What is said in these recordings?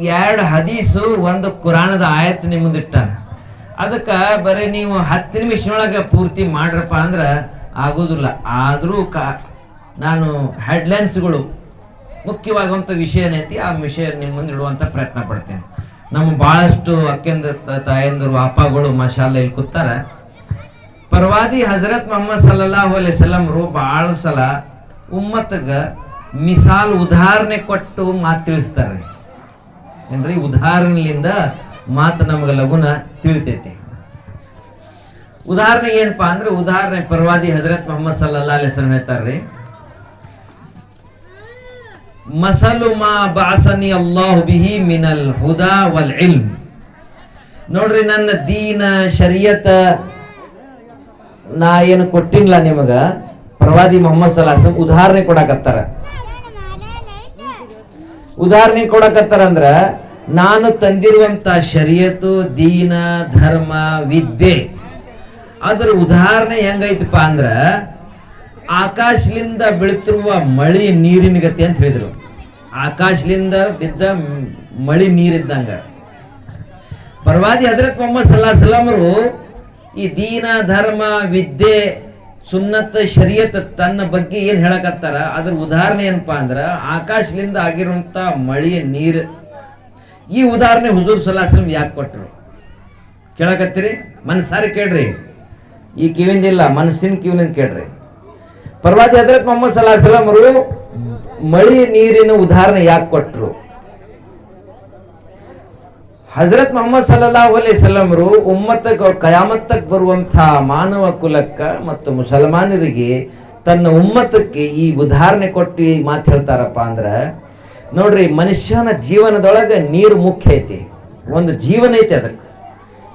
2 ಹದೀಸು ಒಂದು ಕುರಾನದ ಆಯತ್ ನಿಮ್ಮ ಮುಂದಿಟ್ಟಾನ. ಅದಕ್ಕೆ ಬರೀ ನೀವು 10 ನಿಮಿಷದೊಳಗೆ ಪೂರ್ತಿ ಮಾಡ್ರಪ್ಪ ಅಂದ್ರೆ ಆಗೋದಿಲ್ಲ. ಆದರೂ ನಾನು ಹೆಡ್ಲೈನ್ಸ್ಗಳು ಮುಖ್ಯವಾಗುವಂಥ ವಿಷಯ ಏನೈತಿ ಆ ವಿಷಯ ನಿಮ್ಮ ಮುಂದೆ ಇಡುವಂಥ ಪ್ರಯತ್ನ ಪಡ್ತೀನಿ. ನಮ್ಮ ಭಾಳಷ್ಟು ಅಕ್ಕೆಂದ್ರ ತಾಯಂದರು ಅಪ್ಪಗಳು ಮಶಾಲ ಇಲ್ಲಿ ಕೂತಾರೆ. ಪ್ರವಾದಿ ಹಜರತ್ ಮೊಹಮ್ಮದ್ ಸಲ್ಲಲ್ಲಾಹು ಅಲೈಹಿ ವಸಲ್ಲಂರು ಭಾಳ ಸಲ ಉಮ್ಮತ್ಗೆ ಮಿಸಾಲ್ ಉದಾಹರಣೆ ಕೊಟ್ಟು ಮಾತು ತಿಳಿಸ್ತಾರೆ ಏನ್ರಿ. ಉದಾಹರಣೆಯಿಂದ ಮಾತು ನಮ್ಗೆ ಲಗುನ ತಿಳಿತೈತಿ. ಉದಾಹರಣೆ ಏನಪ್ಪಾ ಅಂದ್ರೆ, ಉದಾಹರಣೆ ಪ್ರವಾದಿ ಹಜರತ್ ಮೊಹಮ್ಮದ್ ಸಲ್ಲಲ್ಲಾಹು ಅಲೈಹಿ ವಸಲ್ಲಂ ಹೇಳ್ತಾರ್ರಿ, ಮಸಲು ಮಾ ಬಾಸನಿ ಅಲ್ಲಾಹು ಬಿಹಿ ಮಿನಲ್ ಹುದಾ ವಲ್ ಇಲ್ಮ್. ನೋಡ್ರಿ, ನನ್ನ ದೀನ ಶರೀಯತ ನಾ ಏನು ಕೊಟ್ಟಿಲ್ಲ ನಿಮಗ, ಪ್ರವಾದಿ ಮೊಹಮ್ಮದ್ ಸಲ್ಲಲ್ಲಾಹು ಅಲೈಹಿ ವಸಲ್ಲಂ ಉದಾಹರಣೆ ಕೊಡಕತ್ತಾರ. ಉದಾಹರಣೆ ಕೊಡಕತ್ತಾರ ಅಂದ್ರ, ನಾನು ತಂದಿರುವಂತ ಶರೀಯತು, ದೀನ, ಧರ್ಮ, ವಿದ್ಯೆ ಅದ್ರ ಉದಾಹರಣೆ ಹೆಂಗೈತಪ್ಪ ಅಂದ್ರ ಆಕಾಶಲಿಂದ ಬೀಳ್ತಿರುವ ಮಳಿ ನೀರಿನ ಗತಿ ಅಂತ ಹೇಳಿದ್ರು. ಆಕಾಶಲಿಂದ ಬಿದ್ದ ಮಳಿ ನೀರಿದ್ದಂಗ ಪ್ರವಾದಿ ಹಜರತ್ ಮೊಹಮ್ಮದ್ ಸಲ್ಲಲ್ಲಾಹು ಅಲೈಹಿ ವಸಲ್ಲಂರು ಈ ದೀನ, ಧರ್ಮ, ವಿದ್ಯೆ, ಸುನ್ನತ್, ಶರೀಯತ್ ತನ್ನ ಬಗ್ಗೆ ಏನು ಹೇಳಕತ್ತಾರ ಅದ್ರ ಉದಾಹರಣೆ ಏನಪ್ಪಾ ಅಂದ್ರೆ ಆಕಾಶಲಿಂದ ಆಗಿರುವಂಥ ಮಳೆಯ ನೀರು. ಈ ಉದಾಹರಣೆ ಹುಜೂರ್ ಸಲ್ಲಲ್ಲಾಹು ಅಲೈಹಿ ವಸಲ್ಲಂ ಯಾಕೆ ಕೊಟ್ಟರು ಕೇಳಕತ್ತೀರಿ? ಮನಸಾರಿ ಕೇಳ್ರಿ, ಈ ಕಿವಿಂದಿಲ್ಲ, ಮನಸ್ಸಿನ ಕಿವಿನಿಂದ ಕೇಳ್ರಿ. ಪ್ರವಾದಿ ಹಜರತ್ ಮೊಹಮ್ಮದ್ ಸಲ್ಲಲ್ಲಾಹು ಅಲೈಹಿ ವಸಲ್ಲಂ ಅವರು ಮಳಿ ನೀರಿನ ಉದಾಹರಣೆ ಯಾಕೆ ಕೊಟ್ಟರು? ಹಜರತ್ ಮೊಹಮ್ಮದ್ ಸಲ್ಲಲ್ಲಾಹು ಅಲೈಹಿ ವಸಲ್ಲಂ ಅವರು ಉಮ್ಮತ್ತಕ್ಕೆ ಕಯಾಮತ್ತಕ್ಕೆ ಬರುವಂಥ ಮಾನವ ಕುಲಕ್ಕೆ ಮತ್ತು ಮುಸಲ್ಮಾನರಿಗೆ ತನ್ನ ಉಮ್ಮತ್ತಕ್ಕೆ ಈ ಉದಾಹರಣೆ ಕೊಟ್ಟು ಮಾತು ಹೇಳ್ತಾರಪ್ಪ ಅಂದ್ರೆ, ನೋಡ್ರಿ, ಮನುಷ್ಯನ ಜೀವನದೊಳಗೆ ನೀರು ಮುಖ್ಯ ಐತಿ. ಒಂದು ಜೀವನ ಐತಿ, ಅದಕ್ಕೆ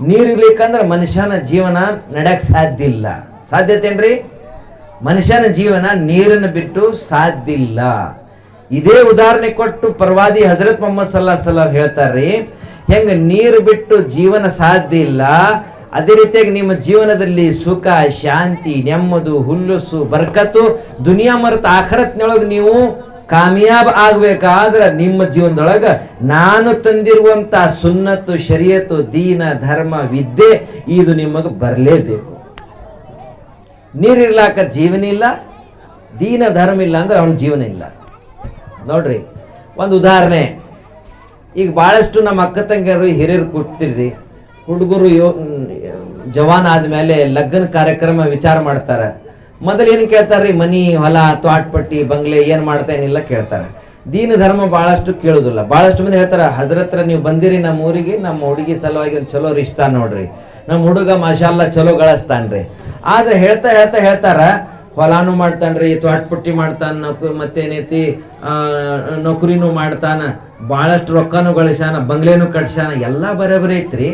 ನೀರು ಇರ್ಲಿಕ್ಕಂದ್ರೆ ಮನುಷ್ಯನ ಜೀವನ ನಡೆಯಕ್ಕೆ ಸಾಧ್ಯ ಇಲ್ಲ. ಸಾಧ್ಯತೆನ್ರಿ? ಮನುಷ್ಯನ ಜೀವನ ನೀರನ್ನು ಬಿಟ್ಟು ಸಾಧ್ಯ ಇಲ್ಲ. ಇದೇ ಉದಾಹರಣೆ ಕೊಟ್ಟು ಪ್ರವಾದಿ ಹಜರತ್ ಮೊಹಮ್ಮದ್ ಸಲ್ಲಲ್ಲಾಹು ಅಲೈಹಿ ವಸಲ್ಲಂ ಹೇಳ್ತಾರ್ರಿ, ಹೆಂಗೆ ನೀರು ಬಿಟ್ಟು ಜೀವನ ಸಾಧ್ಯ ಇಲ್ಲ, ಅದೇ ರೀತಿಯಾಗಿ ನಿಮ್ಮ ಜೀವನದಲ್ಲಿ ಸುಖ, ಶಾಂತಿ, ನೆಮ್ಮದು, ಹುಲ್ಲುಸು, ಬರ್ಕತ್ತು, ದುನಿಯಾ ಮರೆತ ಆಖರತ್ನೊಳಗೆ ನೀವು ಕಾಮಯಾಬ್ ಆಗ್ಬೇಕಾದ್ರೆ ನಿಮ್ಮ ಜೀವನದೊಳಗೆ ನಾನು ತಂದಿರುವಂಥ ಸುನ್ನತ್ತು, ಶರೀಯತ್ತು, ದೀನ, ಧರ್ಮ, ವಿದ್ಯೆ ಇದು ನಿಮಗೆ ಬರಲೇಬೇಕು. ನೀರಿರ್ಲಾಕ ಜೀವನ ಇಲ್ಲ, ದೀನ ಧರ್ಮ ಇಲ್ಲ ಅಂದ್ರೆ ಅವನ ಜೀವನ ಇಲ್ಲ. ನೋಡ್ರಿ, ಒಂದು ಉದಾಹರಣೆ. ಈಗ ಭಾಳಷ್ಟು ನಮ್ಮ ಅಕ್ಕ ತಂಗಿಯರು ಹಿರಿಯರು ಕೂಡ್ತಿರ್ರಿ, ಹುಡುಗರು ಜವಾನ್ ಆದಮೇಲೆ ಲಗ್ನ ಕಾರ್ಯಕ್ರಮ ವಿಚಾರ ಮಾಡ್ತಾರೆ. ಮೊದಲು ಏನು ಕೇಳ್ತಾರ್ರಿ? ಮನಿ, ಹೊಲ, ತ್ವಾಟ್ಪಟ್ಟಿ, ಬಂಗ್ಲೆ ಏನು ಮಾಡ್ತಾ ಏನಿಲ್ಲ ಕೇಳ್ತಾರೆ. ದೀನ ಧರ್ಮ ಭಾಳಷ್ಟು ಕೇಳೋದಿಲ್ಲ. ಭಾಳಷ್ಟು ಮಂದಿ ಹೇಳ್ತಾರೆ, ಹಜರತ್ರ ನೀವು ಬಂದಿರಿ ನಮ್ಮ ಊರಿಗೆ, ನಮ್ಮ ಹುಡುಗಿ ಸಲುವಾಗಿ ಒಂದು ಚಲೋ ರಿಶ್ತಾ ನೋಡ್ರಿ, ನಮ್ಮ ಹುಡುಗ ಮಾಶಾಲ್ಲ ಚಲೋ ಗಳಿಸ್ತಾನ್ರಿ. ಆದರೆ ಹೇಳ್ತಾ ಹೇಳ್ತಾ ಹೇಳ್ತಾರ, ಹೊಲಾನು ಮಾಡ್ತಾನ್ರಿ, ತ್ವಾಟ್ಪಟ್ಟಿ ಮಾಡ್ತಾನ, ಮತ್ತೇನೈತಿ ನೌಕರಿನೂ ಮಾಡ್ತಾನ, ಭಾಳಷ್ಟು ರೊಕ್ಕನೂ ಗಳಿಸ್ಯಾನ, ಬಂಗ್ಲೆನೂ ಕಟ್ಸ್ಯಾನ, ಎಲ್ಲ ಬರೋಬ್ಬರಿ ಐತ್ರಿ.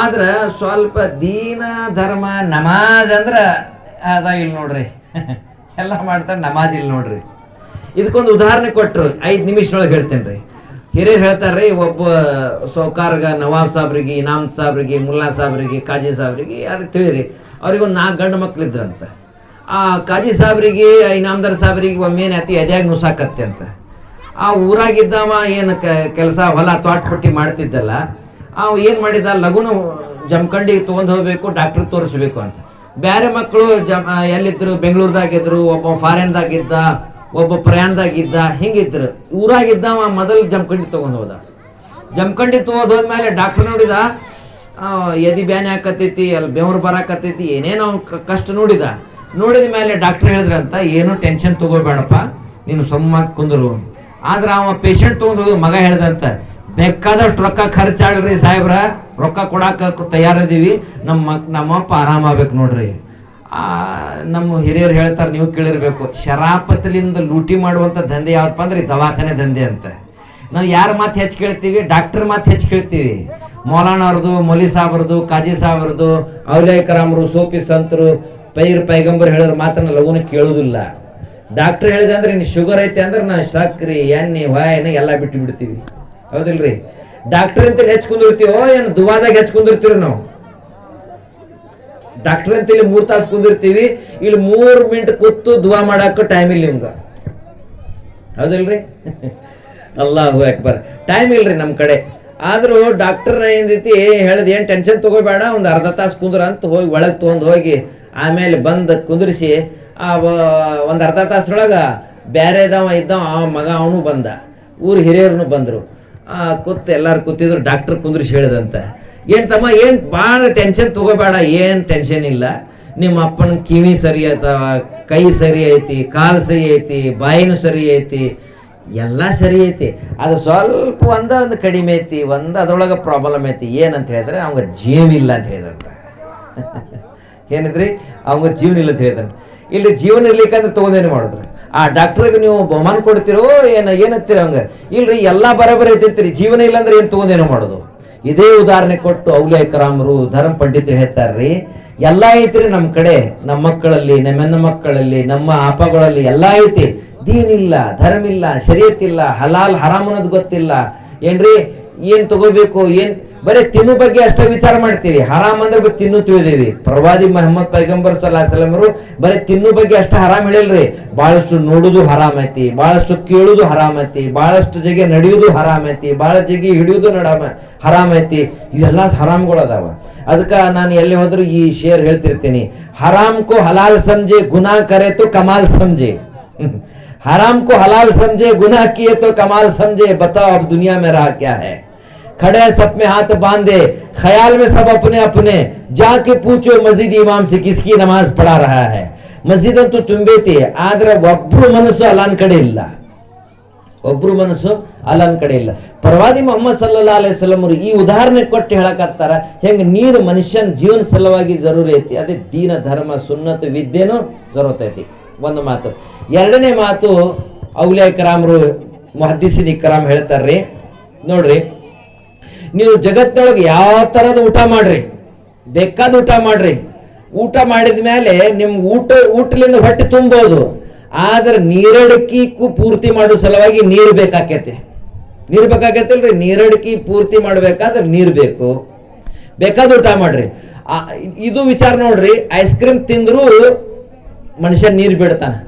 ಆದ್ರೆ ಸ್ವಲ್ಪ ದೀನ ಧರ್ಮ ನಮಾಜ್ ಅಂದ್ರೆ ಅದ ಇಲ್ಲ ನೋಡ್ರಿ. ಎಲ್ಲ ಮಾಡ್ತಾನೆ, ನಮಾಜ್ ಇಲ್ಲ ನೋಡ್ರಿ. ಇದಕ್ಕೊಂದು ಉದಾಹರಣೆ ಕೊಟ್ಟರು, 5 ನಿಮಿಷದೊಳಗೆ ಹೇಳ್ತೇನೆ ರೀ. ಹಿರಿಯರು ಹೇಳ್ತಾರ್ರಿ, ಒಬ್ಬ ಸೌಕಾರ್ಗ ನವಾಬ್ ಸಾಬ್ರಿಗೆ, ಇನಾಮ್ ಸಾಬ್ರಿಗೆ, ಮುಲ್ಲಾ ಸಾಬ್ರಿಗೆ, ಕಾಜಿ ಸಾಬ್ರಿಗೆ, ಯಾರು ತಿಳಿರಿ, ಅವ್ರಿಗೆ ಒಂದು 4 ಗಂಡು ಮಕ್ಳಿದ್ರಂತ. ಆ ಕಾಜಿ ಸಾಬ್ರಿಗೆ, ಇನಾಮ್ದಾರ್ ಸಾಬ್ರಿಗೆ ಒಮ್ಮೇನು ಆಯ್ತು ಎದ್ಯಾಗ ನುಸಾಕತ್ತೆ ಅಂತ. ಆ ಊರಾಗಿದ್ದವ ಏನು ಕೆಲಸ ಹೊಲ ತ್ವಾಟ್ಪಟ್ಟಿ ಮಾಡ್ತಿದ್ದಲ್ಲ, ಅವ ಏನು ಮಾಡಿದ, ಲಗುನ ಜಮಖಂಡಿಗೆ ತೊಗೊಂಡು ಹೋಗ್ಬೇಕು, ಡಾಕ್ಟ್ರಿಗೆ ತೋರಿಸ್ಬೇಕು ಅಂತ. ಬೇರೆ ಮಕ್ಕಳು ಎಲ್ಲಿದ್ದರು, ಬೆಂಗಳೂರದಾಗಿದ್ರು, ಒಬ್ಬ ಫಾರಿನ್ದಾಗಿದ್ದ, ಒಬ್ಬ ಪ್ರಯಾಣದಾಗಿದ್ದ, ಹಿಂಗಿದ್ರು. ಊರಾಗಿದ್ದವ ಮೊದಲು ಜಮಖಂಡಿ ತೊಗೊಂಡು ಹೋದ. ಜಮಖಂಡಿ ತೊಗೊಂಡು ಹೋದ್ಮೇಲೆ ಡಾಕ್ಟ್ರ್ ನೋಡಿದ, ಎದಿ ಬ್ಯಾನೆ ಹಾಕತ್ತೈತಿ, ಅಲ್ಲಿ ಬೆವರು ಬರಾಕತ್ತೈತಿ, ಏನೇನೋ ಕಷ್ಟ ನೋಡಿದ ಮೇಲೆ ಡಾಕ್ಟ್ರ್ ಹೇಳಿದ್ರಂತ, ಏನೂ ಟೆನ್ಷನ್ ತೊಗೋಬೇಡಪ್ಪ, ನೀನು ಸುಮ್ಮಾಗಿ ಕುಂದರು. ಆದ್ರೆ ಅವ ಪೇಷಂಟ್ ತೊಗೊಂಡು ಹೋಗಿ ಮಗ ಹೇಳ್ದಂತ, ಬೇಕಾದಷ್ಟು ರೊಕ್ಕ ಖರ್ಚಾಡ್ರಿ ಸಾಹೇಬ್ರ, ರೊಕ್ಕ ಕೊಡಾಕ ತಯಾರಿದೀವಿ, ನಮ್ಮಪ್ಪ ಆರಾಮಾಗ್ಬೇಕು ನೋಡ್ರಿ. ನಮ್ಮ ಹಿರಿಯರು ಹೇಳ್ತಾರೆ, ನೀವು ಕೇಳಿರ್ಬೇಕು, ಶರಾಪತ್ಲಿಂದ ಲೂಟಿ ಮಾಡುವಂಥ ದಂಧೆ ಯಾವತ್ತಪ್ಪ ಅಂದ್ರೆ ದವಾಖಾನೆ ದಂಧೆ ಅಂತ. ನಾವು ಯಾರ ಮಾತು ಹೆಚ್ಚು ಕೇಳ್ತೀವಿ? ಡಾಕ್ಟರ್ ಮಾತು ಹೆಚ್ಚು ಕೇಳ್ತೀವಿ. ಮೌಲಾನ ಅವ್ರದ್ದು, ಮೌಲಿ ಸಾಬ್ರದ್ದು, ಕಾಜಿ ಸಾಬ್ರದ್ದು, ಔಲೈಕರಾಮ್ರು, ಸೋಫಿ ಸಂತರು, ಪೈಗಂಬರ್ ಹೇಳೋರು ಮಾತನ್ನ ಲಗುನ ಕೇಳೋದಿಲ್ಲ. ಡಾಕ್ಟ್ರ್ ಹೇಳಿದೆ ಅಂದ್ರೆ ಇನ್ನು ಶುಗರ್ ಐತೆ ಅಂದ್ರೆ ನಾವು ಸಕ್ರಿ, ಎಣ್ಣೆ, ವಾಯನ ಎಲ್ಲ ಬಿಟ್ಟು ಬಿಡ್ತೀವಿ. ಹೌದಿಲ್ರಿ? ಡಾಕ್ಟರ್ ಅಂತೇಳಿ ಹೆಚ್ಚು ಕುಂದಿರ್ತೀವೋ ಏನು ದುವಾದಾಗ ಹೆಚ್ಚು ಕುಂದಿರ್ತೀವಿ ನಾವು? ಡಾಕ್ಟರ್ ಅಂತೇಳಿ 3 ತಾಸು ಕುಂದಿರ್ತೀವಿ, ಇಲ್ಲಿ 3 ಮಿನಿಟ್ ಕೂತು ದುವಾ ಮಾಡಕ್ಕೆ ಟೈಮ್ ಇಲ್ಲ ನಿಮ್ಗೆ. ಹೌದಿಲ್ರಿ? ಅಲ್ಲಾಹು ಅಕ್ಬರ್. ಟೈಮ್ ಇಲ್ರಿ ನಮ್ಮ ಕಡೆ. ಆದರೂ ಡಾಕ್ಟರ್ ಏನೈತಿ ಹೇಳಿದ, ಏನು ಟೆನ್ಷನ್ ತೊಗೋಬೇಡ, ಒಂದು ಅರ್ಧ ತಾಸು ಕುಂದ್ರ ಅಂತ ಹೋಗಿ ಒಳಗೆ ತೊಗೊಂಡು ಹೋಗಿ ಆಮೇಲೆ ಬಂದು ಕುಂದ್ರಿಸಿ ಒಂದು ಅರ್ಧ ತಾಸರೊಳಗೆ ಬೇರೆದವ ಇದ್ದವ ಆ ಮಗ ಅವನು ಬಂದ, ಊರು ಹಿರಿಯರು ಬಂದರು. ಕೂತು ಎಲ್ಲರೂ ಕೂತಿದ್ರು. ಡಾಕ್ಟರ್ ಕುಂದ್ರಿಸಿ ಹೇಳಿದಂತ, ಏನು ತಮ್ಮ, ಏನು ಭಾಳ ಟೆನ್ಷನ್ ತೊಗೋಬೇಡ, ಏನು ಟೆನ್ಷನ್ ಇಲ್ಲ. ನಿಮ್ಮ ಅಪ್ಪನ ಕಿವಿ ಸರಿ ಆಯ್ತವ, ಕೈ ಸರಿ ಐತಿ, ಕಾಲು ಸರಿ ಐತಿ, ಬಾಯಿನೂ ಸರಿ ಐತಿ, ಎಲ್ಲ ಸರಿ ಐತಿ. ಅದು ಸ್ವಲ್ಪ ಒಂದು ಕಡಿಮೆ ಐತಿ, ಅದ್ರೊಳಗೆ ಪ್ರಾಬ್ಲಮ್ ಐತಿ. ಏನಂತ ಹೇಳಿದ್ರೆ ಅವಂಗೆ ಜೀವನಿಲ್ಲ ಅಂತ ಹೇಳಿದಂತ. ಏನಿದ್ರಿ, ಅವಂಗೆ ಜೀವನ ಇಲ್ಲ ಅಂತ ಹೇಳಿದಂತ. ಇಲ್ಲಿ ಜೀವನ ಇರ್ಲಿಕ್ಕಂದ್ರೆ ತೊಗೊಂಡೇನು ಮಾಡಿದ್ರು. ಆ ಡಾಕ್ಟ್ರಿಗೆ ನೀವು ಬಹುಮಾನ ಕೊಡ್ತಿರೋ ಏನತ್ತೀರಿ ಅವಂಗೆ? ಇಲ್ರಿ, ಎಲ್ಲ ಬರೋಬ್ಬರಿ ಐತೈತ್ರಿ, ಜೀವನ ಇಲ್ಲಾಂದ್ರೆ ಏನು ತೊಗೊಂಡೇನೋ ಮಾಡೋದು. ಇದೇ ಉದಾಹರಣೆ ಕೊಟ್ಟು ಔಲಿಯಾ ಕರಾಮರು ಧರ್ಮ ಪಂಡಿತರು ಹೇಳ್ತಾರ್ರಿ, ಎಲ್ಲ ಐತ್ರಿ ನಮ್ಮ ಕಡೆ, ನಮ್ಮ ಮಕ್ಕಳಲ್ಲಿ, ನಮ್ಮ ಹೆಣ್ಣು ಮಕ್ಕಳಲ್ಲಿ, ನಮ್ಮ ಅಪ್ಪಗಳಲ್ಲಿ ಎಲ್ಲ ಐತಿ. ದೀನಿಲ್ಲ, ಧರ್ಮ ಇಲ್ಲ, ಶರೀಯತ್ ಇಲ್ಲ, ಹಲಾಲ್ ಹರಾಮ್ ಅನ್ನೋದು ಗೊತ್ತಿಲ್ಲ. ಏನ್ರಿ, ಏನು ತಗೋಬೇಕು, ಏನು ಬರೀ ತಿನ್ನು ಬಗ್ಗೆ ಅಷ್ಟೇ ವಿಚಾರ ಮಾಡ್ತೀವಿ. ಹರಾಮ್ ಅಂದ್ರೆ ತಿನ್ನು ತಿಳಿದೀವಿ. ಪ್ರವಾದಿ ಮೊಹಮ್ಮದ್ ಪೈಗಂಬರ್ ಸಲ್ಲಲ್ಲಾಹು ಅಲೈಹಿ ವಸಲ್ಲಂ ಬರೀ ತಿನ್ನು ಬಗ್ಗೆ ಅಷ್ಟೇ ಹರಾಮ್ ಹೇಳಿಲ್ರಿ. ಭಾಳಷ್ಟು ನೋಡುದು ಹರಾಮ್ ಐತಿ, ಭಾಳಷ್ಟು ಕೇಳುದು ಹರಾಮ್ ಐತಿ, ಭಾಳಷ್ಟು ಜಗೆ ನಡೆಯುವುದು ಹರಾಮ್ ಐತಿ, ಭಾಳ ಜಗೆ ಹಿಡಿಯುವುದು ಹರಾಮ್ ಐತಿ. ಇವೆಲ್ಲ ಹರಾಮ್ಗಳು ಅದಾವ. ಅದಕ್ಕೆ ನಾನು ಎಲ್ಲಿ ಹೋದ್ರು ಈ ಶೇರ್ ಹೇಳ್ತಿರ್ತೀನಿ, ಹರಾಮ್ ಕೋ ಹಲಾಲ್ ಸಮझे ಗುನಾ करे तो कमाल समझे, हराम को हलाल समझे गुनाह किए तो कमाल समझे, बताओ अब दुनिया में रहा क्या है। खड़े सब में हाथ बांधे, ख्याल में सब अपने अपने, जाके पूछो मस्जिद इमाम से किसकी नमाज पढ़ा रहा है. ಮಸ್ಜಿದ್ ಅಂತೂ ತುಂಬೈತಿ, ಆದ್ರೆ ಒಬ್ರು ಮನಸ್ಸು ಅಲ್ಲಾನ್ ಕಡೆ ಇಲ್ಲ, ಒಬ್ರು ಮನಸ್ಸು ಅಲ್ಲಾನ್ ಕಡೆ ಇಲ್ಲ. ಪ್ರವಾದಿ ಮೊಹಮ್ಮದ್ ಸಲ್ಲಲ್ಲಾಹು ಅಲೈಹಿ ವಸಲ್ಲಂ ಈ ಉದಾಹರಣೆ ಕೊಟ್ಟು ಹೇಳಕತ್ತಾರ, ಹೆಂಗೆ ನೀರು ಮನುಷ್ಯನ ಜೀವನ ಸಲುವಾಗಿ ಜರೂರಿ ಐತಿ, ಅದೇ ದೀನ ಧರ್ಮ ಸುನ್ನತ ವಿದ್ಯೆನೂ ಜರೂರತ್ ಐತಿ. ಒಂದು ಮಾತು. ಎರಡನೇ ಮಾತು, ಔಲಿಯಾ ಕರಾಮರು ಮುಹದ್ದಿಸಿನ್ ಇಕ್ರಾಮ್ ಹೇಳ್ತಾರ್ರಿ, ನೋಡ್ರಿ, ನೀವು ಜಗತ್ತಿನೊಳಗೆ ಯಾವ ಥರದ ಊಟ ಮಾಡ್ರಿ, ಬೇಕಾದ ಊಟ ಮಾಡ್ರಿ, ಊಟ ಮಾಡಿದ ಮೇಲೆ ನಿಮ್ಗೆ ಊಟಲಿಂದ ಹೊಟ್ಟೆ ತುಂಬೋದು, ಆದ್ರೆ ನೀರಡಿಕೆಗೂ ಪೂರ್ತಿ ಮಾಡೋ ಸಲುವಾಗಿ ನೀರು ಬೇಕಾಕೈತಿ. ನೀರು ಬೇಕಾಕೈತಿಲ್ರಿ, ನೀರಡಿಕೆ ಪೂರ್ತಿ ಮಾಡ್ಬೇಕಾದ್ರೆ ನೀರು ಬೇಕು. ಬೇಕಾದ ಊಟ ಮಾಡ್ರಿ. ಇದು ವಿಚಾರ ನೋಡ್ರಿ, ಐಸ್ ಕ್ರೀಮ್ ತಿಂದ್ರು ಮನುಷ್ಯ ನೀರು ಬಿಡ್ತಾನೆ,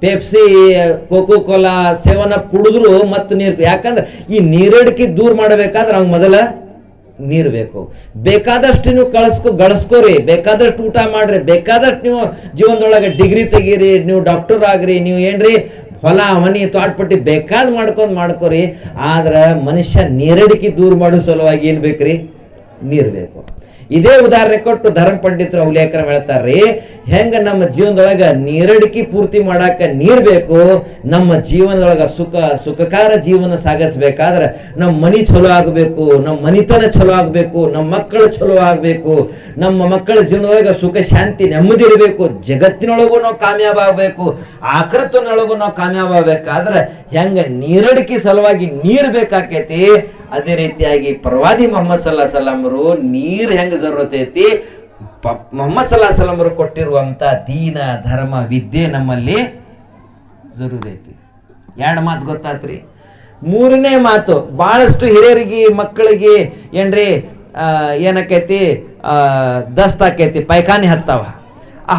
ಪೆಪ್ಸಿ, ಕೋಕೋ ಕೋಲಾ, 7up ಕುಡಿದ್ರು ಮತ್ತು ನೀರು. ಯಾಕಂದ್ರೆ ಈ ನೀರಡಿಕೆ ದೂರ ಮಾಡಬೇಕಾದ್ರೆ ಅವ್ನು ಮೊದಲ ನೀರು ಬೇಕು. ಬೇಕಾದಷ್ಟು ನೀವು ಗಳಿಸ್ಕೋರಿ, ಬೇಕಾದಷ್ಟು ಊಟ ಮಾಡ್ರಿ, ಬೇಕಾದಷ್ಟು ನೀವು ಜೀವನದೊಳಗೆ ಡಿಗ್ರಿ ತೆಗೀರಿ, ನೀವು ಡಾಕ್ಟರ್ ಆಗ್ರಿ, ನೀವು ಏನ್ರಿ ಹೊಲ ಮನಿ ತೋಟಪಟ್ಟಿ ಬೇಕಾದ ಮಾಡ್ಕೋರಿ. ಆದ್ರೆ ಮನುಷ್ಯ ನೀರಡಿಕೆ ದೂರ ಮಾಡೋ ಸಲುವಾಗಿ ಏನು ಬೇಕ್ರಿ? ನೀರು ಬೇಕು. ಇದೇ ಉದಾಹರಣೆ ಕೊಟ್ಟು ಧರ್ಮ ಪಂಡಿತರು ಔಲಿಯಾ ಕರಾಮ್ ಹೇಳ್ತಾರ್ರಿ, ಹೆಂಗ ನಮ್ಮ ಜೀವನದೊಳಗ ನೀರಡಿಕೆ ಪೂರ್ತಿ ಮಾಡಾಕ ನೀರು ಬೇಕು, ನಮ್ಮ ಜೀವನದೊಳಗ ಸುಖಕಾರ ಜೀವನ ಸಾಗಿಸ್ಬೇಕಾದ್ರೆ ನಮ್ಮ ಮನಿ ಚಲೋ ಆಗಬೇಕು, ನಮ್ಮ ಮನಿತನ ಚಲೋ ಆಗಬೇಕು, ನಮ್ಮ ಮಕ್ಕಳು ಚಲೋ ಆಗಬೇಕು, ನಮ್ಮ ಮಕ್ಕಳ ಜೀವನದೊಳಗ ಸುಖ ಶಾಂತಿ ನೆಮ್ಮದಿ ಇರಬೇಕು, ಜಗತ್ತಿನೊಳಗೂ ನಾವು ಕಾಮಯಾಬ ಆಗಬೇಕು, ಆಖರತ್ತಿನೊಳಗೂ ನಾವು ಕಾಮಯಾಬ ಆಗಬೇಕಾದ್ರೆ ಹೆಂಗ ನೀರಡಿಕೆ ಸಲುವಾಗಿ ನೀರು ಬೇಕಾಕೈತಿ, ಅದೇ ರೀತಿಯಾಗಿ ಪ್ರವಾದಿ ಮೊಹಮ್ಮದ್ ಸಲ್ಲಲ್ಲಾಹು ಅಲೈಹಿ ವಸಲ್ಲಂ ನೀರು ಹೆಂಗೆ ಜರೂರತ್ ಐತಿ, ಮೊಹಮ್ಮದ್ ಸಲ್ಲಲ್ಲಾಹು ಅಲೈಹಿ ವಸಲ್ಲಂ ಕೊಟ್ಟಿರುವಂಥ ದೀನ ಧರ್ಮ ವಿದ್ಯೆ ನಮ್ಮಲ್ಲಿ ಜರೂರಿ ಐತಿ. ಎರಡು ಮಾತು ಗೊತ್ತಾತ್ರಿ. ಮೂರನೇ ಮಾತು, ಭಾಳಷ್ಟು ಹಿರಿಯರಿಗೆ ಮಕ್ಕಳಿಗೆ ಏನ್ರಿ ಏನಕ್ಕೈತಿ, ದಸ್ತ್ ಆಕೈತಿ, ಪೈಖಾನೆ ಹತ್ತಾವ.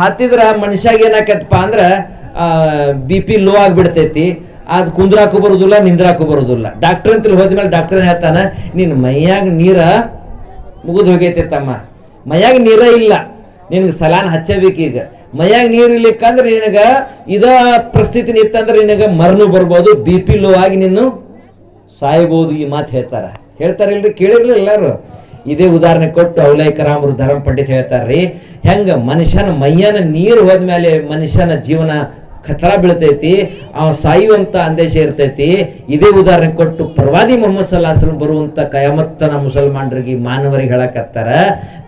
ಹತ್ತಿದ್ರೆ ಮನುಷ್ಯಾಗ ಏನಾಕೈತಪ್ಪ ಅಂದ್ರೆ BP ಲೋ ಆಗಿಬಿಡ್ತೈತಿ, ಅದು ಕುಂದ್ರಾಕು ಬರೋದಿಲ್ಲ, ನಿಂದ್ರಾಕು ಬರೋದಿಲ್ಲ. ಡಾಕ್ಟರ್ ಅಂತಲ್ಲಿ ಹೋದ್ಮೇಲೆ ಡಾಕ್ಟರ್ ಹೇಳ್ತಾನೆ, ನಿನ್ನ ಮೈಯಾಗ ನೀರ ಮುಗಿದು ಹೋಗೈತೆ ತಮ್ಮ, ಮೈಯಾಗ ನೀರ ಇಲ್ಲ, ನಿನಗೆ ಸಲಾನ್ ಹಚ್ಚಬೇಕೀಗ. ಮೈಯಾಗ ನೀರು ಇರ್ಲಿಕ್ಕಂದ್ರೆ ನಿನಗೆ ಇದ ಪರಿಸ್ಥಿತಿ ನಿತ್ತಂದ್ರೆ ನಿನಗೆ ಮರನು ಬರ್ಬೋದು, BP ಲೋ ಆಗಿ ನೀನು ಸಾಯ್ಬೋದು. ಈ ಮಾತು ಹೇಳ್ತಾರಿಲ್ರಿ, ಕೇಳಿರ್ಲಿ ಎಲ್ಲರೂ. ಇದೇ ಉದಾಹರಣೆ ಕೊಟ್ಟು ಔಲಿಯಾ ಕರಾಮರು ಧರ್ಮ ಪಂಡಿತ ಹೇಳ್ತಾರ್ರಿ, ಹೆಂಗ ಮನುಷ್ಯನ ಮೈಯನ ನೀರು ಹೋದ್ಮೇಲೆ ಮನುಷ್ಯನ ಜೀವನ ಖತರ ಬೀಳ್ತೈತಿ, ಅವ ಸಾಯುವಂತ ಅಂದೇಶ ಇರ್ತೈತಿ. ಇದೇ ಉದಾಹರಣೆ ಕೊಟ್ಟು ಪ್ರವಾದಿ ಮೊಹಮ್ಮದ್ ಸಲ್ಲಲ್ಲಾಹು ಅಲೈಹಿ ವಸಲ್ಲಂ ಬರುವಂತ ಕಯಾಮತ್ತನ ಮುಸಲ್ಮಾನರಿಗೆ ಮಾನವರಿಗೆ ಹೇಳಕತ್ತಾರ,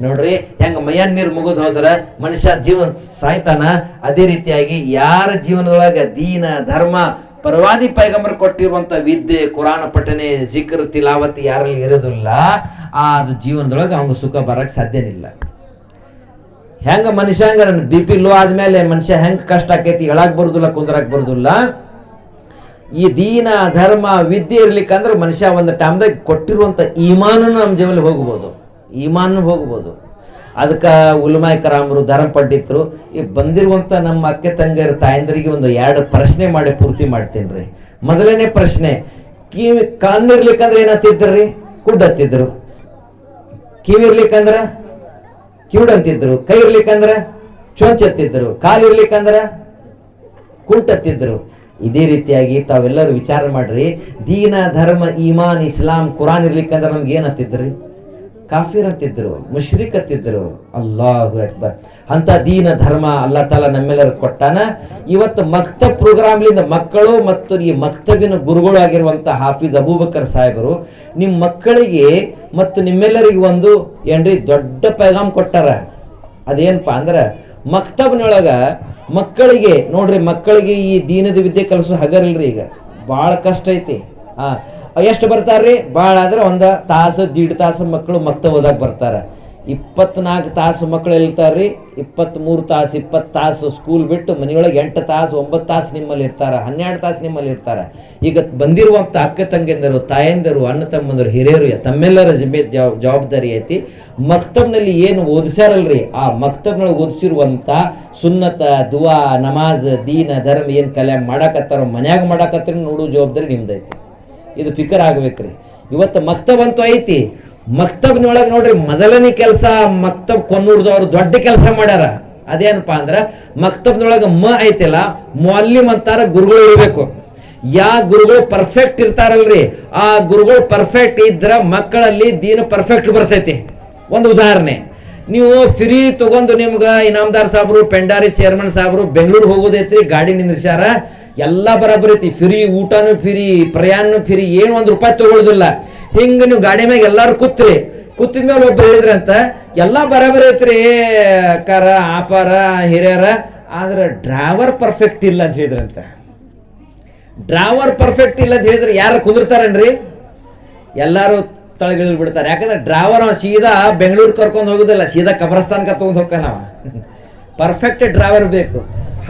ನೋಡ್ರಿ ಹೆಂಗ ಮೈಯನ್ ನೀರು ಮುಗಿದು ಹೋದ್ರ ಮನುಷ್ಯ ಜೀವನ ಸಾಯ್ತಾನ, ಅದೇ ರೀತಿಯಾಗಿ ಯಾರ ಜೀವನದೊಳಗ ದೀನ ಧರ್ಮ ಪ್ರವಾದಿ ಪೈಗಂಬರ್ ಕೊಟ್ಟಿರುವಂತ ವಿದ್ಯೆ, ಕುರಾನ ಪಠನೆ, ಜಿಕ್ರ್, ತಿಲಾವತ್ ಯಾರಲ್ಲಿ ಇರೋದಿಲ್ಲ, ಆ ಜೀವನದೊಳಗೆ ಅವಂಗ ಸುಖ ಬರಕ್ ಸಾಧ್ಯನಿಲ್ಲ. ಹೆಂಗ ಮನುಷ್ಯ BP ಲೋ ಆದ್ಮೇಲೆ ಮನುಷ್ಯ ಹೆಂಗ ಕಷ್ಟ ಆಕೈತಿ, ಹೇಳಕ್ ಬರುದಿಲ್ಲ, ಕುಂದ್ರಾಕ್ ಬರುದಿಲ್ಲ. ಈ ದೀನ ಧರ್ಮ ವಿದ್ಯೆ ಇರ್ಲಿಕ್ಕಂದ್ರೆ ಮನುಷ್ಯ ಒಂದು ಟೈಮ್ದಾಗ ಕೊಟ್ಟಿರುವಂತ ಈಮಾನನ್ನು ನಮ್ಮ ಜೀವನದಲ್ಲಿ ಹೋಗ್ಬೋದು. ಅದಕ್ಕೆ ಉಲಮಾಯ್ ಕರಾಮರು ಧರ್ಮ ಪಂಡಿತರು ಈ ಬಂದಿರುವಂಥ ನಮ್ಮ ಅಕ್ಕೆ ತಂಗಿಯರ ತಾಯಂದರಿಗೆ ಒಂದು 2 ಪ್ರಶ್ನೆ ಮಾಡಿ ಪೂರ್ತಿ ಮಾಡ್ತೀನಿ ರೀ. ಮೊದಲನೇ ಪ್ರಶ್ನೆ, ಕಣ್ಣಿರ್ಲಿಕ್ಕಂದ್ರೆ ಏನತ್ತಿದ್ರಿ? ಕುಡ್ ಹತ್ತಿದ್ರು. ಕಿವಿ ಇರ್ಲಿಕ್ಕಂದ್ರ ಕಿವುಡ್ ಅಂತಿದ್ರು. ಕೈ ಇರ್ಲಿಕ್ಕಂದ್ರ ಚೊಂಚ್ ಹತ್ತಿದ್ರು. ಕಾಲಿರ್ಲಿಕ್ಕಂದ್ರ ಕುಂಟತ್ತಿದ್ರು. ಇದೇ ರೀತಿಯಾಗಿ ತಾವೆಲ್ಲರೂ ವಿಚಾರ ಮಾಡ್ರಿ. ದೀನ, ಧರ್ಮ, ಈಮಾನ್, ಇಸ್ಲಾಂ, ಕುರಾನ್ ಇರ್ಲಿಕ್ಕಂದ್ರೆ ನಮ್ಗೆ ಏನ್ ಹತ್ತಿದ್ರಿ? ಕಾಫಿರ್ ಅಂತಿದ್ರು, ಮುಷ್ರಿಕ್ ಹತ್ತಿದ್ರು. ಅಲ್ಲಾಹು ಅಕ್ಬರ್. ಅಂತ ದೀನ ಧರ್ಮ ಅಲ್ಲಾ ತಾಲ ನಮ್ಮೆಲ್ಲರೂ ಕೊಟ್ಟಾನ. ಇವತ್ತು ಮಕ್ತಬ್ ಪ್ರೋಗ್ರಾಮ್ಲಿಂದ ಮಕ್ಕಳು ಮತ್ತು ಈ ಮಕ್ತಬಿನ ಗುರುಗಳು ಆಗಿರುವಂಥ ಹಾಫೀಜ್ ಅಬೂಬಕರ್ ಸಾಹೇಬರು ನಿಮ್ಮ ಮಕ್ಕಳಿಗೆ ಮತ್ತು ನಿಮ್ಮೆಲ್ಲರಿಗೆ ಒಂದು ಏನ್ರಿ ದೊಡ್ಡ ಪೈಗಾಮ್ ಕೊಟ್ಟಾರ. ಅದೇನಪ್ಪ ಅಂದ್ರೆ ಮಕ್ತಬ್ನೊಳಗ ಮಕ್ಕಳಿಗೆ ನೋಡ್ರಿ, ಮಕ್ಕಳಿಗೆ ಈ ದೀನದ ವಿದ್ಯೆ ಕಲಿಸೋ ಹಗರಿಲ್ರಿ. ಈಗ ಭಾಳ ಕಷ್ಟ ಐತಿ. ಎಷ್ಟು ಬರ್ತಾರ್ರಿ? ಭಾಳ ಆದ್ರೆ ಒಂದು ತಾಸು 1.5 ತಾಸು ಮಕ್ಕಳು ಮಕ್ತಬ್ ಓದಾಕ ಬರ್ತಾರೆ. 24 ತಾಸು ಮಕ್ಕಳು ಇರ್ತಾರ್ರಿ. 23 ತಾಸು 20 ತಾಸು ಸ್ಕೂಲ್ ಬಿಟ್ಟು ಮನೆಯೊಳಗೆ 8 ತಾಸು 9 ತಾಸು ನಿಮ್ಮಲ್ಲಿ ಇರ್ತಾರೆ, 12 ತಾಸು ನಿಮ್ಮಲ್ಲಿ ಇರ್ತಾರೆ. ಈಗ ಬಂದಿರುವಂಥ ಅಕ್ಕ ತಂಗಿಯಂದರು, ತಾಯಂದರು, ಅಣ್ಣ ತಮ್ಮಂದರು, ಹಿರಿಯರು ತಮ್ಮೆಲ್ಲರ ಜವಾಬ್ದಾರಿ ಐತಿ. ಮಕ್ತಬ್ನಲ್ಲಿ ಏನು ಓದಿಸ್ಯಾರಲ್ರಿ, ಆ ಮಕ್ತಬ್ನೊಳಗೆ ಓದಿಸಿರುವಂಥ ಸುನ್ನತ, ದುವಾ, ನಮಾಜ್, ದೀನ, ಧರ್ಮ ಏನು ಕಲ್ಯಾಣ ಮಾಡಾಕತ್ತಾರೋ ಮನ್ಯಾಗ ಮಾಡಾಕತ್ತಾರ ನೋಡೋ ಜವಾಬ್ದಾರಿ ನಿಮ್ದೈತಿ. ಇದು ಫಿಕರ್ ಆಗ್ಬೇಕ್ರಿ. ಇವತ್ತು ಮಕ್ತಬ್ ಅಂತೂ ಐತಿ. ಮಕ್ತಬ್ನೊಳಗೆ ನೋಡ್ರಿ ಮೊದಲನೇ ಕೆಲಸ ಮಕ್ತಬ್ ಕೊನ್ನೂರ್ದವ್ರು ದೊಡ್ಡ ಕೆಲಸ ಮಾಡ್ಯಾರ. ಅದೇನಪ್ಪ ಅಂದ್ರೆ ಮಕ್ತಬ್ನೊಳಗೆ ಐತಿಲ್ಲ, ಮುಅಲ್ಲಿಮ್ ಅಂತಾರ, ಗುರುಗಳು ಇರಬೇಕು. ಗುರುಗಳು ಪರ್ಫೆಕ್ಟ್ ಇರ್ತಾರಲ್ರಿ, ಆ ಗುರುಗಳು ಪರ್ಫೆಕ್ಟ್ ಇದ್ರ ಮಕ್ಕಳಲ್ಲಿ ದೀನ ಪರ್ಫೆಕ್ಟ್ ಬರ್ತೈತಿ. ಒಂದು ಉದಾಹರಣೆ, ನೀವು ಫ್ರೀ ತಗೊಂಡು ನಿಮ್ಗೆ ಇನಾಮದಾರ್ ಸಾಬ್ರು, ಪೆಂಡಾರಿ ಚೇರ್ಮನ್ ಸಾಬ್ರು ಬೆಂಗಳೂರು ಹೋಗೋದೈತ್ರಿ, ಗಾಡಿ ನಿಂದ್ರಿಸ್ಯಾರ, ಎಲ್ಲ ಬರಾಬರ್ ಐತಿ. ಫ್ರೀ ಊಟನೂ ಫ್ರೀ, ಪ್ರಯಾಣನೂ ಫ್ರೀ, ಏನು 1 ರೂಪಾಯಿ ತಗೊಳ್ಳೋದಿಲ್ಲ. ಹಿಂಗೆ ನೀವು ಗಾಡಿ ಮ್ಯಾಗ ಎಲ್ಲರೂ ಕೂತಿದ್ಮೇಲೆ ಒಬ್ರು ಹೇಳಿದ್ರಂತ, ಎಲ್ಲ ಬರಾಬರಿ ಐತ್ರಿ ಅಕ್ಕಾರ, ಆಪಾರ, ಹಿರಿಯರ, ಆದ್ರೆ ಡ್ರೈವರ್ ಪರ್ಫೆಕ್ಟ್ ಇಲ್ಲ ಅಂತ ಹೇಳಿದ್ರಂತ. ಡ್ರೈವರ್ ಪರ್ಫೆಕ್ಟ್ ಇಲ್ಲ ಅಂತ ಹೇಳಿದ್ರೆ ಯಾರು ಕುಂದಿರ್ತಾರನ್ರಿ? ಎಲ್ಲರೂ ತಳಗಿಳಿದು ಬಿಡ್ತಾರೆ. ಯಾಕಂದ್ರೆ ಡ್ರೈವರ್ ಸೀದಾ ಬೆಂಗಳೂರು ಕರ್ಕೊಂಡು ಹೋಗೋದಿಲ್ಲ, ಸೀದಾ ಕಬ್ರಸ್ತಾನಕ್ಕೆ ತಗೊಂಡು ಹೋಗ್ತಾನವ. ಪರ್ಫೆಕ್ಟ್ ಡ್ರೈವರ್ ಬೇಕು.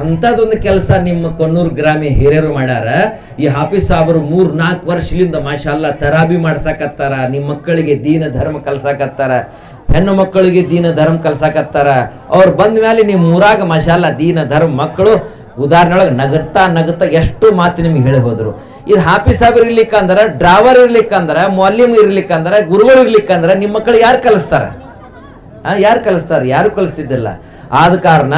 ಅಂಥದ್ದೊಂದು ಕೆಲಸ ನಿಮ್ಮ ಕೊನ್ನೂರು ಗ್ರಾಮೀಣ ಹಿರಿಯರು ಮಾಡ್ಯಾರ. ಈ ಹಾಫೀಸ್ ಸಾಬರು 3-4 ವರ್ಷದಿಂದ ಮಾಷಾಲ್ಲ ತರಾಬಿ ಮಾಡ್ಸಾಕತ್ತಾರ. ನಿಮ್ಮ ಮಕ್ಕಳಿಗೆ ದೀನ ಧರ್ಮ ಕಲ್ಸಾಕತ್ತಾರ, ಹೆಣ್ಣು ಮಕ್ಕಳಿಗೆ ದೀನ ಧರ್ಮ ಕಲ್ಸಾಕತ್ತಾರ. ಅವ್ರು ಬಂದ ಮೇಲೆ ನಿಮ್ಮ ಊರಾಗ ಮಾಷಾಲ್ಲ ದೀನ ಧರ್ಮ ಮಕ್ಕಳು ಉದಾಹರಣೆಯೊಳಗೆ ನಗುತ್ತಾ ಎಷ್ಟು ಮಾತು ನಿಮ್ಗೆ ಹೇಳಿ ಹೋದ್ರು. ಇದು ಹಾಫೀಸ್ ಸಾಬರ್ ಇರ್ಲಿಕ್ಕಂದ್ರೆ, ಡ್ರೈವರ್ ಇರ್ಲಿಕ್ಕಂದ್ರೆ, ಮುಅಲ್ಲಿಮ್ ಇರ್ಲಿಕ್ಕಂದ್ರೆ, ಗುರುಗಳು ಇರ್ಲಿಕ್ಕಂದ್ರೆ ನಿಮ್ಮ ಮಕ್ಕಳು ಯಾರು ಕಲಿಸ್ತಾರ? ಯಾರು ಕಲಿಸ್ತಾರೆ? ಯಾರು ಕಲಿಸ್ತಿದ್ದಿಲ್ಲ. ಆದ ಕಾರಣ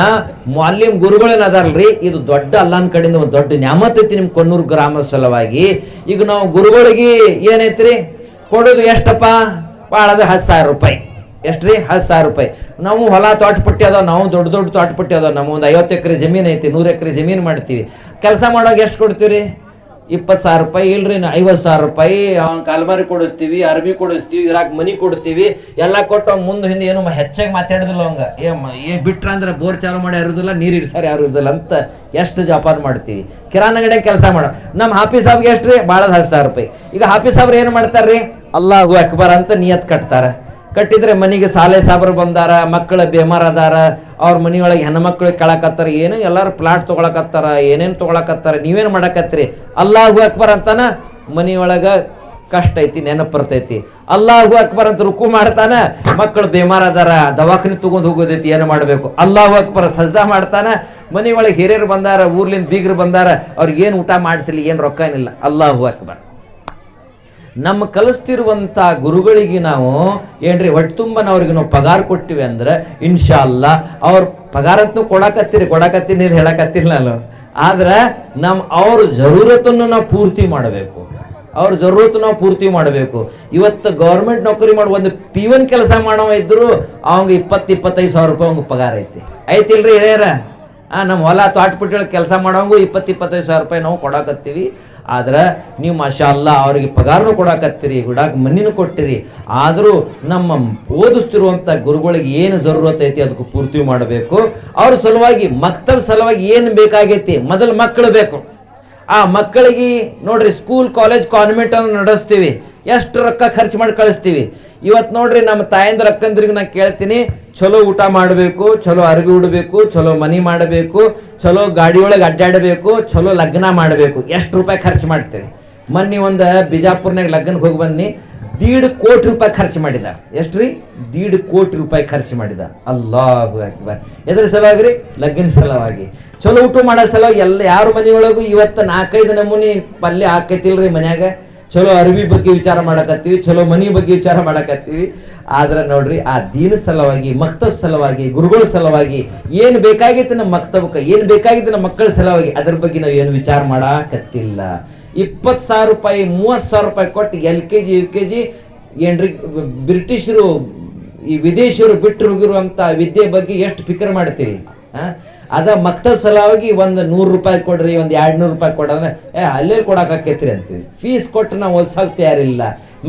ಮುಅಲ್ಲಿಮ್ ಗುರುಗಳೇನು ಅದಾರಲ್ರಿ, ಇದು ದೊಡ್ಡ ಅಲ್ಲಾನ್ ಕಡೆಯಿಂದ ಒಂದು ದೊಡ್ಡ ನ್ಯಾಮತ್ ಐತಿ ನಿಮ್ಮ ಕೊನ್ನೂರು ಗ್ರಾಮ ಸಲುವಾಗಿ. ಈಗ ನಾವು ಗುರುಗಳಿಗೆ ಏನೈತ್ರಿ ಕೊಡೋದು? ಎಷ್ಟಪ್ಪ? ಭಾಳ ಅಂದ್ರೆ 10,000 ರೂಪಾಯಿ. ಎಷ್ಟ್ರಿ? 10,000 ರೂಪಾಯಿ. ನಾವು ಹೊಲ ತೋಟಪಟ್ಟಿ ಅದಾವ, ನಾವು ದೊಡ್ಡ ತೋಟಪಟ್ಟಿ ಅದಾವ, ನಮ್ಮ ಒಂದು 50 ಎಕರೆ ಜಮೀನು ಐತಿ, 100 ಎಕರೆ ಜಮೀನು ಮಾಡ್ತೀವಿ. ಕೆಲಸ ಮಾಡೋಕೆ ಎಷ್ಟು ಕೊಡ್ತೀವಿ? 20,000 ರೂಪಾಯಿ. ಇಲ್ರಿ 50,000 ರೂಪಾಯಿ. ಅವ್ನ ಕಾಲ್ಮಾರಿ ಕೊಡಿಸ್ತೀವಿ, ಅರ್ಬಿ ಕೊಡಿಸ್ತೀವಿ, ಇರಾಕ್ ಮನಿ ಕೊಡ್ತೀವಿ, ಎಲ್ಲ ಕೊಟ್ಟು ಅವ್ನು ಮುಂದೆ ಹಿಂದೆ ಏನು ಹೆಚ್ಚಾಗಿ ಮಾತಾಡಿದಿಲ್ಲ. ಅವಂಗೆ ಬಿಟ್ರ ಅಂದ್ರೆ ಬೋರ್ ಚಾಲು ಮಾಡಿ ಇರೋದಿಲ್ಲ, ನೀರು ಇಡ್ಸಾರ ಯಾರು ಇರೋದಿಲ್ಲ ಅಂತ ಎಷ್ಟು ಜಪಾನ್ ಮಾಡ್ತೀವಿ. ಕಿರಾಣ ಅಂಗಡಿಯಾಗ ಕೆಲಸ ಮಾಡೋ ನಮ್ಮ ಹಾಫೀಸ್ ಸಾಬ್ಗೆ ಎಷ್ಟು ರೀ? ಭಾಳ 10,000 ರೂಪಾಯಿ. ಈಗ ಹಾಫೀಸ್ ಸಾಬ್ರು ಏನು ಮಾಡ್ತಾರ್ರಿ? ಅಲ್ಲಾಹು ಅಕ್ಬರ್ ಅಂತ ನಿಯತ್ ಕಟ್ತಾರೆ. ಕಟ್ಟಿದ್ರೆ ಮನೆಗೆ ಸಾಲೆ ಸಾಬ್ರು ಬಂದಾರ, ಮಕ್ಕಳ ಬೇಮಾರ ಅದಾರ, ಅವ್ರ ಮನೆಯೊಳಗೆ ಹೆಣ್ಮಕ್ಳಿಗೆ ಕೇಳಕತ್ತಾರ, ಏನು ಎಲ್ಲರೂ ಪ್ಲಾಟ್ ತೊಗೊಳಕತ್ತಾರ, ಏನೇನು ತೊಗೊಳಕತ್ತಾರ, ನೀವೇನು ಮಾಡಕತ್ತೀರಿ? ಅಲ್ಲಾಹು ಅಕ್ಬರ್ ಅಂತಾನ ಮನೆಯೊಳಗೆ ಕಷ್ಟ ಐತಿ, ನೆನಪು ಬರ್ತೈತಿ. ಅಲ್ಲಾಹು ಅಕ್ಬರ್ ಅಂತ ರುಕು ಮಾಡ್ತಾನ, ಮಕ್ಕಳು ಬೇಮಾರ ಅದಾರ, ದವಾಖಾನೆ ತಗೊಂಡು ಹೋಗೋದೈತಿ, ಏನು ಮಾಡಬೇಕು? ಅಲ್ಲಾಹು ಅಕ್ಬರ್ ಸಜ್ದಾ ಮಾಡ್ತಾನ, ಮನೆಯೊಳಗೆ ಹಿರಿಯರು ಬಂದಾರ, ಊರ್ಲಿಂದ ಬೀಗರು ಬಂದಾರ, ಅವ್ರಿಗೆ ಏನು ಊಟ ಮಾಡಿಸಲಿ, ಏನು ರೊಕ್ಕ ಏನಿಲ್ಲ. ಅಲ್ಲಾಹು ಅಕ್ಬರ್. ನಮ್ಮ ಕಲಿಸ್ತಿರುವಂಥ ಗುರುಗಳಿಗೆ ನಾವು ಏನ್ರಿ ಹೊಟ್ಟೆ ತುಂಬನ ಅವ್ರಿಗೆ ನಾವು ಪಗಾರ ಕೊಟ್ಟಿವಿ ಅಂದ್ರೆ ಇನ್ಶಾ ಅಲ್ಲಾ ಅವ್ರ ಪಗಾರ ಅಂತೂ ಕೊಡಕತ್ತೀನಿ ಹೇಳಕತ್ತಿಲ್ಲ ನಾನು. ಆದ್ರೆ ಅವ್ರ ಜರೂರತನ್ನು ನಾವು ಪೂರ್ತಿ ಮಾಡಬೇಕು. ಅವ್ರ ಜರೂರತ್ತು ನಾವು ಪೂರ್ತಿ ಮಾಡಬೇಕು. ಇವತ್ತು ಗೌರ್ಮೆಂಟ್ ನೌಕರಿ ಮಾಡಿ ಒಂದು P1 ಕೆಲಸ ಮಾಡವ ಇದ್ರು ಅವಂಗೆ 20-25 ರೂಪಾಯಿ ಅವಂಗೆ ಪಗಾರ ಐತಿಲ್ರಿ ಹಿರಿಯರ? ನಮ್ಮ ಹೊಲ ತೋಟಪಟ್ಟಿಯೊಳಗೆ ಕೆಲಸ ಮಾಡೋಂಗು 20-25 ರೂಪಾಯಿ ನಾವು ಕೊಡಾಕತ್ತೀವಿ. ಆದ್ರೆ ನೀವು ಮಾಷಾ ಅಲ್ಲಾ ಅವ್ರಿಗೆ ಪಗಾರನೂ ಕೊಡಾಕತ್ತೀರಿ, ಮಣ್ಣಿನೂ ಕೊಟ್ಟಿರಿ. ಆದರೂ ನಮ್ಮ ಓದಿಸ್ತಿರುವಂಥ ಗುರುಗಳಿಗೆ ಏನು ಜರೂರತ್ ಐತಿ ಅದಕ್ಕೆ ಪೂರ್ತಿ ಮಾಡಬೇಕು. ಅವ್ರ ಸಲುವಾಗಿ ಮಕ್ತಬ್ ಸಲುವಾಗಿ ಏನು ಬೇಕಾಗೈತಿ? ಮೊದಲು ಮಕ್ಕಳು ಬೇಕು. ಆ ಮಕ್ಕಳಿಗೆ ನೋಡ್ರಿ ಸ್ಕೂಲ್ ಕಾಲೇಜ್ ಕಾನ್ವೆಂಟ್ ಅನ್ನು ನಡೆಸ್ತೀವಿ, ಎಷ್ಟು ರೊಕ್ಕ ಖರ್ಚು ಮಾಡಿ ಕಳಿಸ್ತೀವಿ. ಇವತ್ತು ನೋಡ್ರಿ ನಮ್ಮ ತಾಯಂದ್ರ ಅಕ್ಕಂದ್ರಿಗೆ ನಾನು ಕೇಳ್ತೀನಿ, ಚಲೋ ಊಟ ಮಾಡಬೇಕು, ಚಲೋ ಅರ್ಬಿ ಉಡಬೇಕು, ಚಲೋ ಮನಿ ಮಾಡಬೇಕು, ಚಲೋ ಗಾಡಿಯೊಳಗೆ ಅಡ್ಡಾಡಬೇಕು, ಚಲೋ ಲಗ್ನ ಮಾಡಬೇಕು. ಎಷ್ಟು ರೂಪಾಯಿ ಖರ್ಚು ಮಾಡ್ತೀರಿ? ಮೊನ್ನೆ ಒಂದು ಬಿಜಾಪುರ್ನಾಗ ಲಗ್ನಕ್ಕೆ ಹೋಗಿ ಬನ್ನಿ, 1.5 ಕೋಟಿ ರೂಪಾಯಿ ಖರ್ಚು ಮಾಡಿದ. ಎಷ್ಟು ರೀ? 1.5 ಕೋಟಿ ರೂಪಾಯಿ ಖರ್ಚು ಮಾಡಿದ. ಅಲ್ಲಾಹು ಅಕ್ಬರ್. ಎದ್ರ ಸಲುವಾಗಿ ರೀ? ಲಗ್ನ ಸಲುವಾಗಿ. ಚಲೋ ಊಟ ಮಾಡೋ ಸಲುವಾಗಿ ಯಾರ ಮನೆಯೊಳಗೂ ಇವತ್ತು 4-5 ನಮೂನಿ ಪಲ್ಯ ಹಾಕೈತಿಲ್ರಿ ಮನ್ಯಾಗ. ಚಲೋ ಅರಿವಿ ಬಗ್ಗೆ ವಿಚಾರ ಮಾಡಕತ್ತೀವಿ, ಚಲೋ ಮನಿ ಬಗ್ಗೆ ವಿಚಾರ ಮಾಡಕತ್ತೀವಿ. ಆದ್ರೆ ನೋಡ್ರಿ, ಆ ದೀನ ಸಲುವಾಗಿ, ಮಕ್ತಬ್ ಸಲುವಾಗಿ, ಗುರುಗಳ ಸಲುವಾಗಿ ಏನು ಬೇಕಾಗಿತ್ತು ನಮ್ಮ ಮಕ್ತಬಕ್ಕೆ, ಏನು ಬೇಕಾಗಿತ್ತು ನಮ್ಮ ಮಕ್ಕಳ ಸಲುವಾಗಿ, ಅದ್ರ ಬಗ್ಗೆ ನಾವು ಏನು ವಿಚಾರ ಮಾಡಕತ್ತಿಲ್ಲ. 20,000 ರೂಪಾಯಿ 30,000 ರೂಪಾಯಿ ಕೊಟ್ಟು LKG UKG ಏನ್ರಿ ಬ್ರಿಟಿಷರು ಈ ವಿದೇಶಿಯರು ಬಿಟ್ಟು ಹೋಗಿರುವಂಥ ವಿದ್ಯೆ ಬಗ್ಗೆ ಎಷ್ಟು ಫಿಕರ್ ಮಾಡ್ತೀವಿ. ಅದ ಮಕ್ತಬ್ ಸಲುವಾಗಿ ಒಂದು 100 ರೂಪಾಯಿ ಕೊಡ್ರಿ, ಒಂದು 200 ರೂಪಾಯಿ ಕೊಡಂದ್ರೆ ಅಲ್ಲೇ ಕೊಡೋಕಾಕೈತ್ರಿ ಅಂತೀವಿ. ಫೀಸ್ ಕೊಟ್ಟು ನಾವು ಓದ್ಸಕ್ಕೆ ತಯಾರಿಲ್ಲ,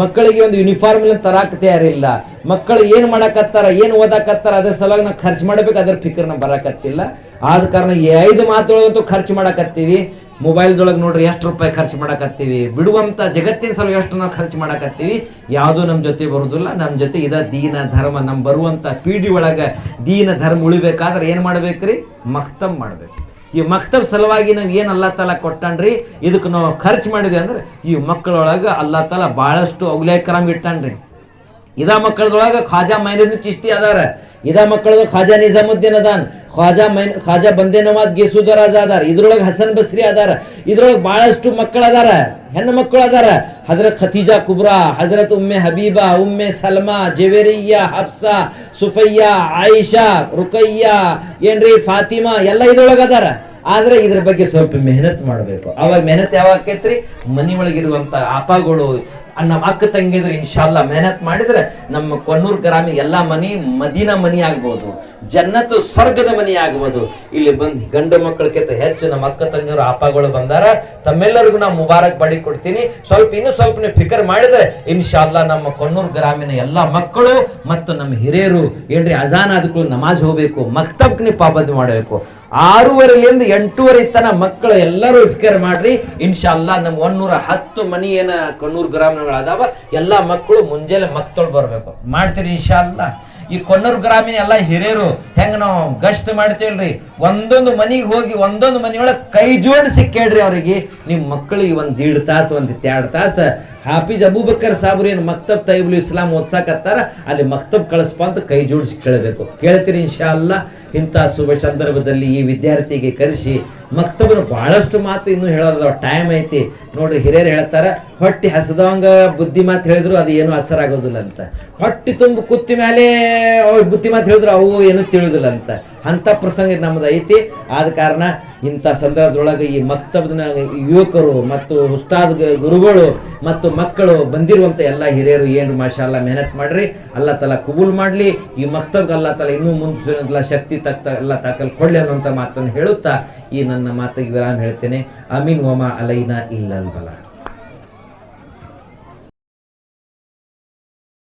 ಮಕ್ಕಳಿಗೆ ಒಂದು ಯೂನಿಫಾರ್ಮ್ ತರಕ್ಕೆ ತಯಾರಿಲ್ಲ, ಮಕ್ಕಳು ಏನು ಮಾಡಕತ್ತಾರ, ಏನು ಓದಾಕತ್ತಾರ, ಅದ್ರ ಸಲುವಾಗಿ ನಾವು ಖರ್ಚು ಮಾಡ್ಬೇಕು, ಅದ್ರ ಫಿಕರ್ ನಾವು ಬರಕತ್ತಿಲ್ಲ. ಆದ ಕಾರಣ 5 ಮಾತುಗಳಂತೂ ಖರ್ಚು ಮಾಡಕತ್ತೀವಿ. ಮೊಬೈಲ್ದೊಳಗೆ ನೋಡ್ರಿ ಎಷ್ಟು ರೂಪಾಯಿ ಖರ್ಚು ಮಾಡಕತ್ತೀವಿ, ಬಿಡುವಂಥ ಜಗತ್ತಿನ ಸಲ ಎಷ್ಟು ನಾವು ಖರ್ಚು ಮಾಡಕತ್ತೀವಿ. ಯಾವುದೂ ನಮ್ಮ ಜೊತೆ ಬರೋದಿಲ್ಲ. ನಮ್ಮ ಜೊತೆ ಇದ ದೀನ ಧರ್ಮ, ನಮ್ಮ ಬರುವಂಥ ಪೀಳಿ ಒಳಗೆ ದೀನ ಧರ್ಮ ಉಳಿಬೇಕಾದ್ರೆ ಏನು ಮಾಡ್ಬೇಕ್ರಿ? ಮಕ್ತಬ್ ಮಾಡ್ಬೇಕು. ಈ ಮಕ್ತಬ್ ಸಲುವಾಗಿ ನಾವು ಏನು ಅಲ್ಲಾ ತಾಲ ಕೊಟ್ಟನ್ರಿ, ಇದಕ್ಕೆ ನಾವು ಖರ್ಚು ಮಾಡಿದ್ವಿ ಅಂದ್ರೆ ಈ ಮಕ್ಕಳೊಳಗೆ ಅಲ್ಲಾ ತಾಲ ಭಾಳಷ್ಟು ಔಲಿಯಾ ಕರಾಮ್ ಇಟ್ಟನ್ರಿ. ಇದ ಮಕ್ಕಳದೊಳಗೆ ಖ್ವಾಜಾ ಮೈನುದ್ದೀನ್ ಚಿಶ್ತಿ ಅದಾರ, ಇದ ಮಕ್ಕಳದ ಖ್ವಾಜಾ ನಿಜಾಮುದ್ದೀನ್ ಅದಾನ್, ಖ್ವಾಜಾ ಬಂದೇ ನವಾಜ್ ಗೇಸುದರಾಜ ಅದಾರ, ಇದ್ರೊಳಗೆ ಹಸನ್ ಬಸ್ರಿ ಅದಾರ, ಇದ್ರೊಳಗೆ ಭಾಳಷ್ಟು ಮಕ್ಕಳು ಅದಾರ, ಹೆಣ್ಣು ಮಕ್ಕಳು ಅದಾರ. ಹಜರತ್ ಖತೀಜಾ ಕುಬ್ರಾ, ಹಜರತ್ ಉಮ್ಮೆ ಹಬೀಬಾ, ಉಮ್ಮೆ ಸಲ್ಮಾ, ಜವೇರಿಯಾ, ಹಫ್ಸಾ, ಸುಫಯ್ಯಾ, ಆಯಿಷಾ, ರುಕಯ್ಯಾ, ಏನ್ರಿ ಫಾತಿಮಾ ಎಲ್ಲ ಇದ್ರೊಳಗೆ ಅದಾರ. ಆದ್ರೆ ಇದ್ರ ಬಗ್ಗೆ ಸ್ವಲ್ಪ ಮೆಹನತ್ ಮಾಡಬೇಕು. ಅವಾಗ ಮೆಹನತ್ ಯಾವಾಗ ಆಕೈತ್ರಿ? ಮನಿ ಒಳಗಿರುವಂತ ಆಪಾಗಳು, ನಮ್ಮ ಅಕ್ಕ ತಂಗಿದ್ರು ಇನ್ಶಾಲ್ಲಾ ಮೆಹನತ್ ಮಾಡಿದ್ರೆ ನಮ್ಮ ಕೊಣ್ಣೂರು ಗ್ರಾಮಿ ಎಲ್ಲ ಮನಿ ಮದೀನಾ ಮನಿ ಆಗ್ಬೋದು, ಜನ್ನತ್ತು ಸ್ವರ್ಗದ ಮನಿ ಆಗ್ಬೋದು. ಇಲ್ಲಿ ಬಂದು ಗಂಡು ಮಕ್ಕಳಕ್ಕಿಂತ ಹೆಚ್ಚು ನಮ್ಮ ಅಕ್ಕ ತಂಗಿಯರು ಆಪಾಗಳು ಬಂದಾರ. ತಮ್ಮೆಲ್ಲರಿಗೂ ನಾವು ಮುಬಾರಕ್ ಬಾಡಿ ಕೊಡ್ತೀನಿ. ಇನ್ನೂ ಸ್ವಲ್ಪ ನೀವು ಫಿಕರ್ ಮಾಡಿದ್ರೆ ಇನ್ಶಾಲ್ಲಾ ನಮ್ಮ ಕೊಣ್ಣೂರು ಗ್ರಾಮಿನ ಎಲ್ಲ ಮಕ್ಕಳು ಮತ್ತು ನಮ್ಮ ಹಿರಿಯರು ಏನ್ರಿ ಅಜಾನ್ ಆದ್ಕೂ ನಮಾಜ್ ಹೋಗ್ಬೇಕು, ಮಕ್ತಬ್ಗೆ ನೀವು ಪಾಬಂದಿ ಮಾಡಬೇಕು. 6:30ರಿಂದ 8:30 ತನ ಮಕ್ಕಳು ಎಲ್ಲರೂ ಫಿಕರ್ ಮಾಡ್ರಿ. ಇನ್ಶಾಲ್ಲಾ ನಮ್ಮ 110 ಮನಿ ಏನ ಕೊಣ್ಣೂರು ಗ್ರಾಮಗಳದಾವ ಎಲ್ಲ ಮಕ್ಕಳು ಮುಂಜಾನೆ ಮಕ್ತೊಳ್ ಬರ್ಬೇಕು. ಮಾಡ್ತೀರಿ ಇನ್ಶಾಲ್ಲಾ. ಈ ಕೊಣ್ಣೂರು ಗ್ರಾಮೀಣ ಎಲ್ಲ ಹಿರಿಯರು ಹೆಂಗ ನಾವು ಗಶ್ತ್ ಮಾಡ್ತೇವಲ್ರಿ, ಒಂದೊಂದು ಮನಿಗೆ ಹೋಗಿ ಒಂದೊಂದು ಮನಿಯೊಳಗೆ ಕೈ ಜೋಡಿಸಿ ಕೇಳ್ರಿ ಅವ್ರಿಗೆ, ನಿಮ್ಮ ಮಕ್ಕಳಿಗೆ 1.5 ತಾಸು 1-2 ತಾಸು ಹಾಫೀಜ್ ಅಬೂಬಕರ್ ಸಾಬ್ರು ಏನು ಮಕ್ತಬ್ ತೈಬುಲ್ ಇಸ್ಲಾಂ ಓದ್ಸಾಕತ್ತಾರ, ಅಲ್ಲಿ ಮಕ್ತಬ್ ಕಳಿಸ್ಪ ಅಂತ ಕೈ ಜೋಡಿಸಿ ಕೇಳಬೇಕು. ಕೇಳ್ತೀರಿ ಇನ್ಶಾಲ್ಲಾ. ಇಂಥ ಶುಭ ಸಂದರ್ಭದಲ್ಲಿ ಈ ವಿದ್ಯಾರ್ಥಿಗೆ ಕರೆಸಿ ಮಕ್ತಬನ ಭಾಳಷ್ಟು ಮಾತು ಇನ್ನೂ ಹೇಳೋದ ಟೈಮ್ ಐತಿ ನೋಡ್ರಿ. ಹಿರಿಯರು ಹೇಳ್ತಾರ, ಹೊಟ್ಟಿ ಹಸದವಂಗ ಬುದ್ಧಿ ಮಾತು ಹೇಳಿದ್ರು ಅದು ಏನು ಅಸರ್ ಆಗೋದಿಲ್ಲ ಅಂತ, ಹೊಟ್ಟಿ ತುಂಬ ಕುತ್ತಿ ಮೇಲೆ ಬುದ್ಧಿ ಮಾತು ಹೇಳಿದ್ರು ಅವು ಏನು ತಿಳಿಯೋದಿಲ್ಲ ಅಂತ. ಅಂಥ ಪ್ರಸಂಗ ನಮ್ಮದು ಐತಿ. ಆದ ಕಾರಣ ಇಂಥ ಸಂದರ್ಭದೊಳಗೆ ಈ ಮಕ್ತಬ್ನ ಯುವಕರು ಮತ್ತು ಉಸ್ತಾದ್ ಗುರುಗಳು ಮತ್ತು ಮಕ್ಕಳು ಬಂದಿರುವಂಥ ಎಲ್ಲ ಹಿರಿಯರು ಏನು ಮಾಷಾಲ್ಲ ಮೆಹನತ್ ಮಾಡ್ರಿ. ಅಲ್ಲಾ ತಲ ಕಬೂಲ್ ಮಾಡಲಿ. ಈ ಮಕ್ತಬ್ಗೆ ಅಲ್ಲಾ ತಲ ಇನ್ನೂ ಮುಂದೆ ಶಕ್ತಿ ಎಲ್ಲ ತಾಕಲ್ ಕೊಡಲಿ ಅನ್ನೋಂಥ ಮಾತನ್ನು ಹೇಳುತ್ತಾ ಈ ನನ್ನ ಮಾತಿಗೆ ವಿರಾಮ ಹೇಳ್ತೇನೆ. ಅಮೀನ್ ವಮಾ ಅಲೈನಾ ಇಲ್ಲಲ್ ಬಲ.